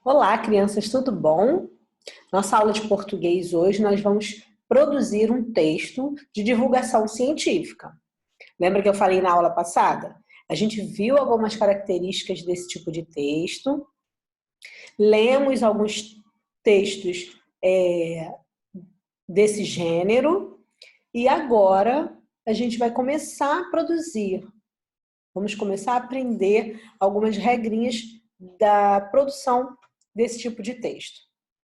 Olá, crianças, tudo bom? Nossa aula de português hoje nós vamos produzir um texto de divulgação científica. Lembra que eu falei na aula passada? A gente viu algumas características desse tipo de texto, lemos alguns textos desse gênero e agora a gente vai começar a produzir. Vamos começar a aprender algumas regrinhas da produção desse tipo de texto,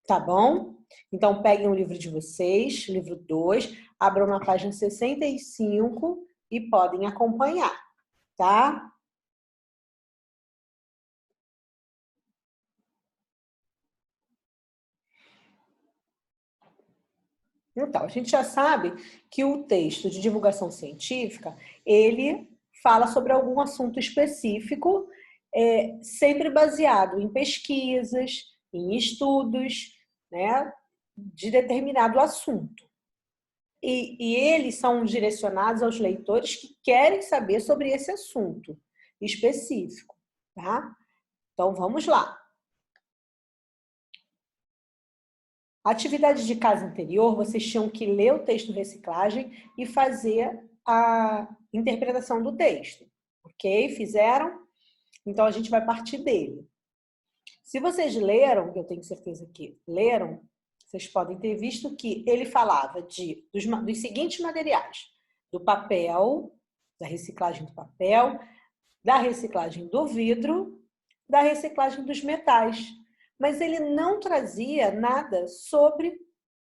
tá bom? Então, peguem o livro de vocês, livro 2, abram na página 65 e podem acompanhar, tá? Então, a gente já sabe que o texto de divulgação científica, ele fala sobre algum assunto específico, sempre baseado em pesquisas, em estudos, né, de determinado assunto. E eles são direcionados aos leitores que querem saber sobre esse assunto específico, tá? Então, vamos lá. A atividade de casa anterior, vocês tinham que ler o texto reciclagem e fazer a interpretação do texto, ok? Fizeram? Então, a gente vai partir dele. Se vocês leram, eu tenho certeza que leram, vocês podem ter visto que ele falava dos seguintes materiais: do papel, da reciclagem do papel, da reciclagem do vidro, da reciclagem dos metais. Mas ele não trazia nada sobre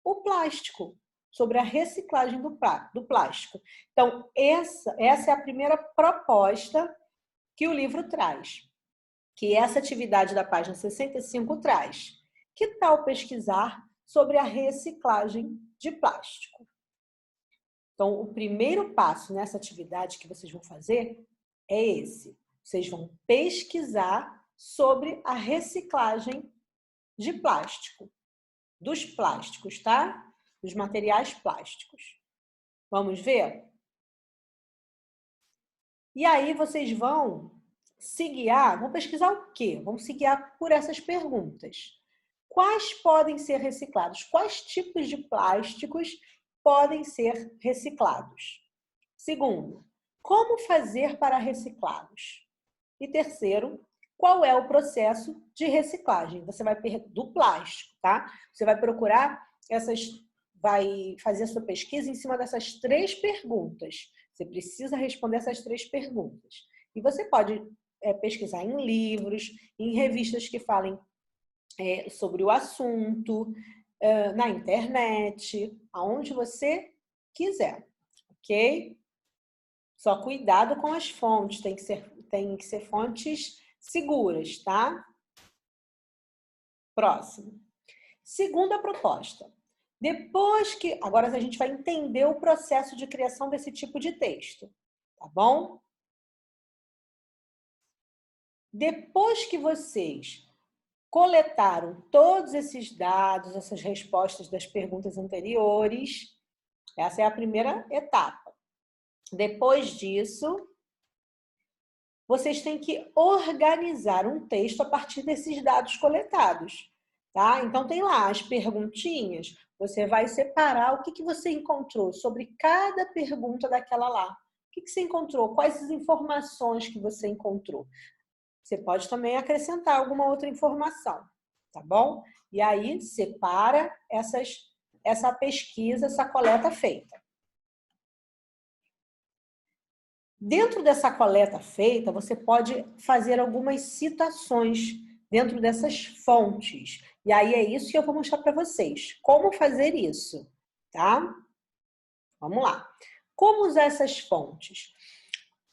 o plástico, sobre a reciclagem do plástico. Então, essa é a primeira proposta que o livro traz, que essa atividade da página 65 traz. Que tal pesquisar sobre a reciclagem de plástico? Então, o primeiro passo nessa atividade que vocês vão fazer é esse. Vocês vão pesquisar sobre a reciclagem de plástico, dos plásticos, tá? Dos materiais plásticos. Vamos ver? E aí vocês vão se guiar, vão pesquisar o quê? Vão se guiar por essas perguntas. Quais podem ser reciclados? Quais tipos de plásticos podem ser reciclados? Segundo, como fazer para reciclá-los? E terceiro, qual é o processo de reciclagem? Você vai do plástico, tá? Você vai procurar vai fazer a sua pesquisa em cima dessas 3 perguntas. Você precisa responder essas 3 perguntas. E você pode pesquisar em livros, em revistas que falem sobre o assunto, na internet, aonde você quiser, ok? Só cuidado com as fontes, tem que ser fontes seguras, tá? Próximo. Segunda proposta. Agora a gente vai entender o processo de criação desse tipo de texto, tá bom? Depois que vocês coletaram todos esses dados, essas respostas das perguntas anteriores, essa é a primeira etapa. Depois disso, vocês têm que organizar um texto a partir desses dados coletados, tá? Então, tem lá as perguntinhas, você vai separar o que você encontrou sobre cada pergunta daquela lá. O que você encontrou? Quais as informações que você encontrou? Você pode também acrescentar alguma outra informação, tá bom? E aí, separa essa pesquisa, essa coleta feita. Dentro dessa coleta feita, você pode fazer algumas citações dentro dessas fontes. E aí é isso que eu vou mostrar para vocês. Como fazer isso, tá? Vamos lá. Como usar essas fontes?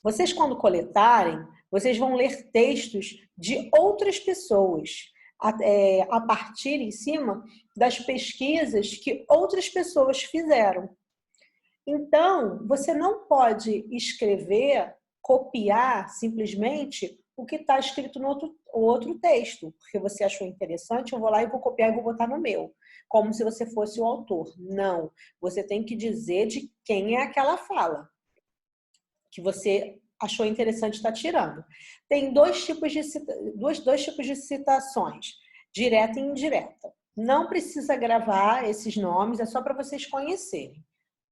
Vocês, quando coletarem, vocês vão ler textos de outras pessoas, a partir em cima das pesquisas que outras pessoas fizeram. Então, você não pode escrever, copiar simplesmente o que está escrito no outro texto, porque você achou interessante, eu vou lá e vou copiar e vou botar no meu, como se você fosse o autor. Não, você tem que dizer de quem é aquela fala que você achou interessante estar tirando. Tem dois tipos de citações. direta e indireta. Não precisa gravar esses nomes, é só para vocês conhecerem,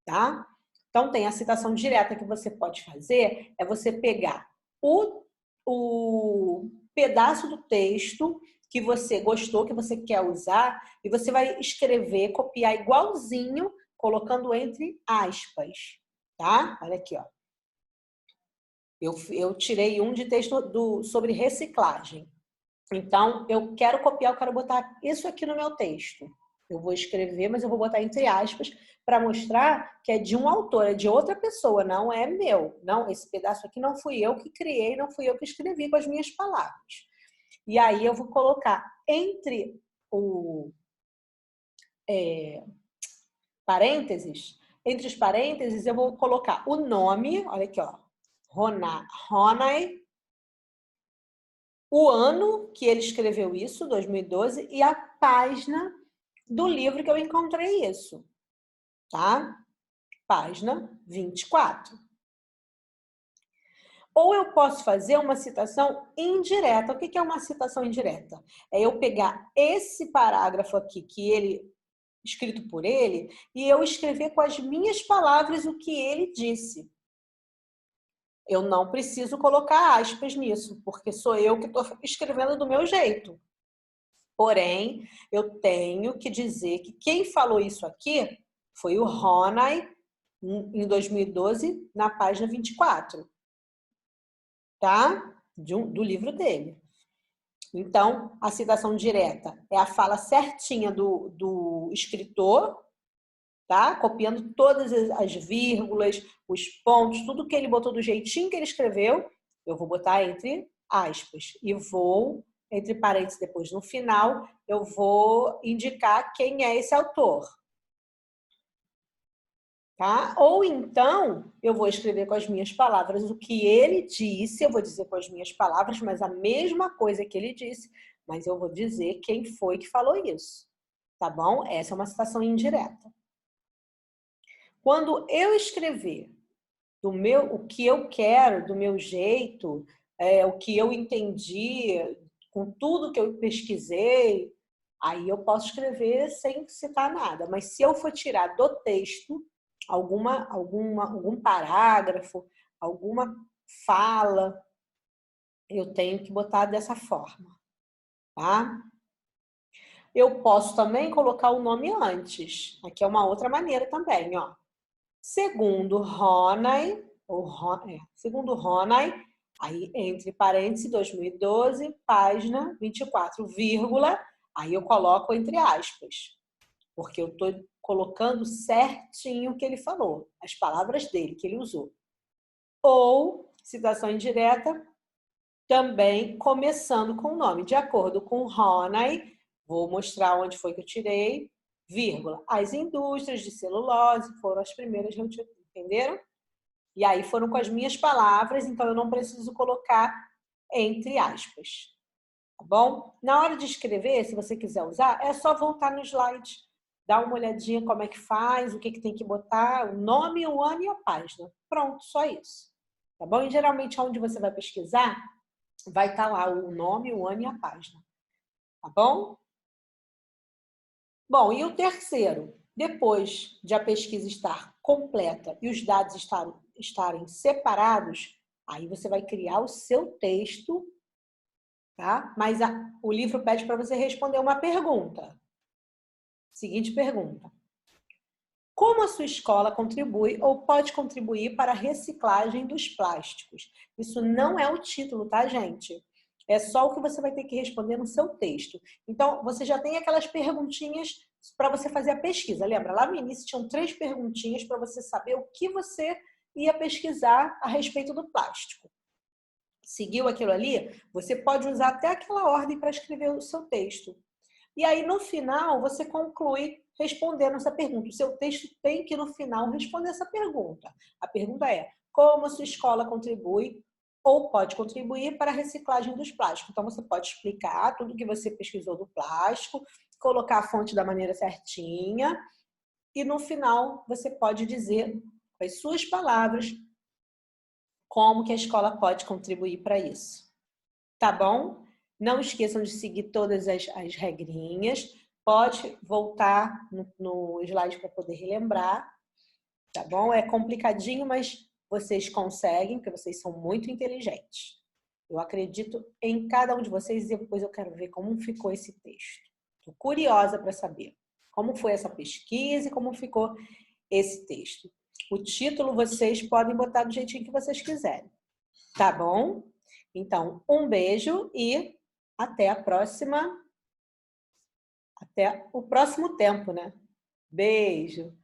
tá? Então, tem a citação direta que você pode fazer, é você pegar o pedaço do texto que você gostou, que você quer usar, e você vai escrever, copiar igualzinho, colocando entre aspas, tá? Olha aqui, ó. Eu tirei um de texto sobre reciclagem. Então, eu quero copiar, eu quero botar isso aqui no meu texto. Eu vou escrever, mas eu vou botar entre aspas para mostrar que é de um autor, é de outra pessoa, não é meu. Não, esse pedaço aqui não fui eu que criei, não fui eu que escrevi com as minhas palavras. E aí eu vou colocar entre o entre os parênteses, eu vou colocar o nome, olha aqui, ó, Ronay, o ano que ele escreveu isso, 2012, e a página do livro que eu encontrei isso, tá? Página 24. Ou eu posso fazer uma citação indireta. O que é uma citação indireta? É eu pegar esse parágrafo aqui, escrito por ele, e eu escrever com as minhas palavras o que ele disse. Eu não preciso colocar aspas nisso, porque sou eu que estou escrevendo do meu jeito. Porém, eu tenho que dizer que quem falou isso aqui foi o Ronay, em 2012, na página 24. Tá? Do livro dele. Então, a citação direta é a fala certinha do escritor, tá? Copiando todas as vírgulas, os pontos, tudo que ele botou do jeitinho que ele escreveu, eu vou botar entre aspas. E vou, entre parênteses, depois no final, eu vou indicar quem é esse autor. Tá? Ou então, eu vou escrever com as minhas palavras o que ele disse, eu vou dizer com as minhas palavras, mas a mesma coisa que ele disse, mas eu vou dizer quem foi que falou isso. Tá bom? Essa é uma citação indireta. Quando eu escrever o que eu quero, do meu jeito, o que eu entendi, com tudo que eu pesquisei, aí eu posso escrever sem citar nada. Mas se eu for tirar do texto algum parágrafo, alguma fala, eu tenho que botar dessa forma, tá? Eu posso também colocar o nome antes. Aqui é uma outra maneira também, ó. Segundo Ronay, segundo Ronay, aí entre parênteses, 2012, página 24, vírgula, aí eu coloco entre aspas, porque eu estou colocando certinho o que ele falou, as palavras dele, que ele usou. Ou, citação indireta, também começando com o nome. De acordo com Ronay, vou mostrar onde foi que eu tirei, vírgula. As indústrias de celulose foram as primeiras, entenderam? E aí foram com as minhas palavras, então eu não preciso colocar entre aspas. Tá bom? Na hora de escrever, se você quiser usar, é só voltar no slide, dar uma olhadinha como é que faz, o que tem que botar, o nome, o ano e a página. Pronto, só isso. Tá bom? E geralmente onde você vai pesquisar, vai estar lá o nome, o ano e a página. Tá bom? Bom, e o terceiro, depois de a pesquisa estar completa e os dados estarem separados, aí você vai criar o seu texto, tá? Mas o livro pede para você responder uma pergunta. Seguinte pergunta. Como a sua escola contribui ou pode contribuir para a reciclagem dos plásticos? Isso não é o título, tá, gente? É só o que você vai ter que responder no seu texto. Então, você já tem aquelas perguntinhas para você fazer a pesquisa. Lembra? Lá no início tinham 3 perguntinhas para você saber o que você ia pesquisar a respeito do plástico. Seguiu aquilo ali? Você pode usar até aquela ordem para escrever o seu texto. E aí, no final, você conclui respondendo essa pergunta. O seu texto tem que, no final, responder essa pergunta. A pergunta é: como a sua escola contribui ou pode contribuir para a reciclagem dos plásticos? Então, você pode explicar tudo que você pesquisou do plástico, colocar a fonte da maneira certinha e, no final, você pode dizer com as suas palavras como que a escola pode contribuir para isso. Tá bom? Não esqueçam de seguir todas as regrinhas. Pode voltar no slide para poder relembrar, tá bom? É complicadinho, mas vocês conseguem, porque vocês são muito inteligentes. Eu acredito em cada um de vocês e depois eu quero ver como ficou esse texto. Estou curiosa para saber como foi essa pesquisa e como ficou esse texto. O título vocês podem botar do jeitinho que vocês quiserem, tá bom? Então, um beijo e até a próxima. Até o próximo tempo, né? Beijo!